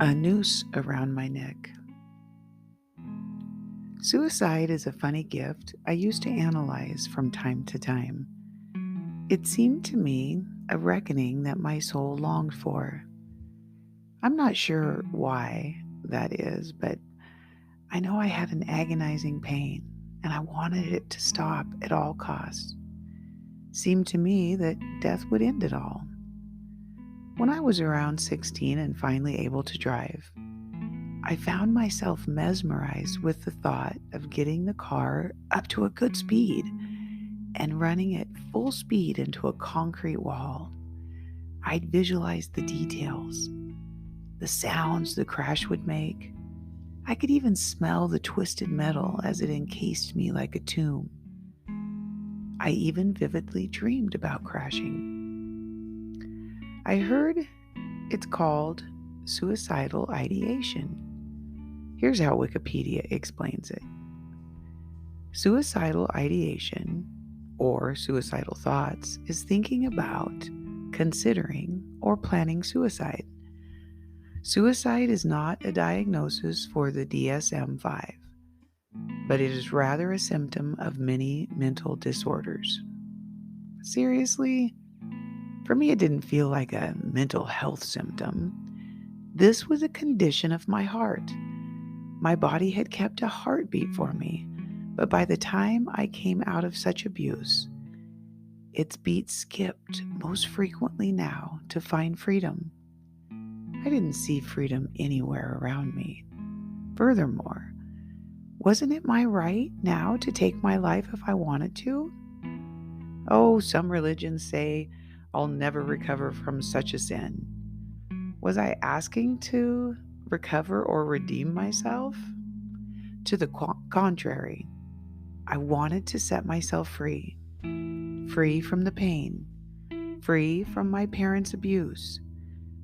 A noose around my neck. Suicide is a funny gift I used to analyze from time to time. It seemed to me a reckoning that my soul longed for. I'm not sure why that is, but I know I had an agonizing pain and I wanted it to stop at all costs. Seemed to me that death would end it all. When I was around 16 and finally able to drive, I found myself mesmerized with the thought of getting the car up to a good speed and running at full speed into a concrete wall. I'd visualize the details, the sounds the crash would make. I could even smell the twisted metal as it encased me like a tomb. I even vividly dreamed about crashing. I heard it's called suicidal ideation. Here's how Wikipedia explains it. Suicidal ideation, or suicidal thoughts, is thinking about, considering, or planning suicide. Suicide is not a diagnosis for the DSM-5, but it is rather a symptom of many mental disorders. Seriously? For me, it didn't feel like a mental health symptom. This was a condition of my heart. My body had kept a heartbeat for me, but by the time I came out of such abuse, its beat skipped most frequently now to find freedom. I didn't see freedom anywhere around me. Furthermore, wasn't it my right now to take my life if I wanted to? Oh, some religions say I'll never recover from such a sin. Was I asking to recover or redeem myself? To the contrary, I wanted to set myself free. Free from the pain. Free from my parents' abuse.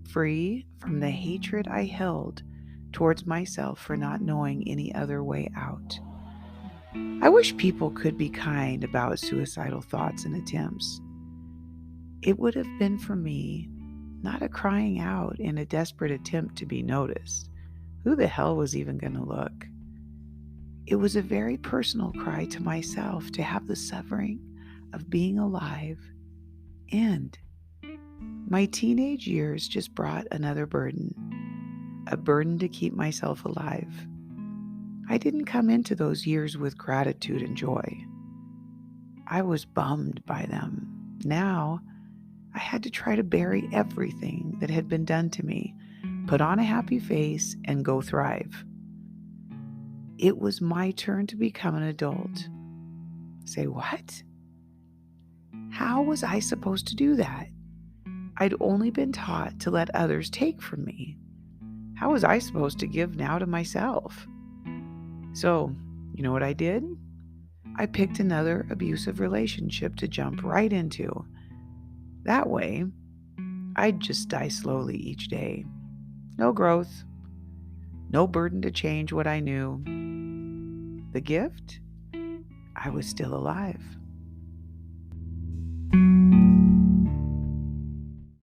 Free from the hatred I held towards myself for not knowing any other way out. I wish people could be kind about suicidal thoughts and attempts. It would have been for me not a crying out in a desperate attempt to be noticed. Who the hell was even going to look? It was a very personal cry to myself to have the suffering of being alive end. My teenage years just brought another burden, a burden to keep myself alive. I didn't come into those years with gratitude and joy. I was bummed by them. Now, I had to try to bury everything that had been done to me, put on a happy face, and go thrive. It was my turn to become an adult. Say what? How was I supposed to do that? I'd only been taught to let others take from me. How was I supposed to give now to myself? So, you know what I did? I picked another abusive relationship to jump right into. That way, I'd just die slowly each day. No growth, no burden to change what I knew. The gift? I was still alive.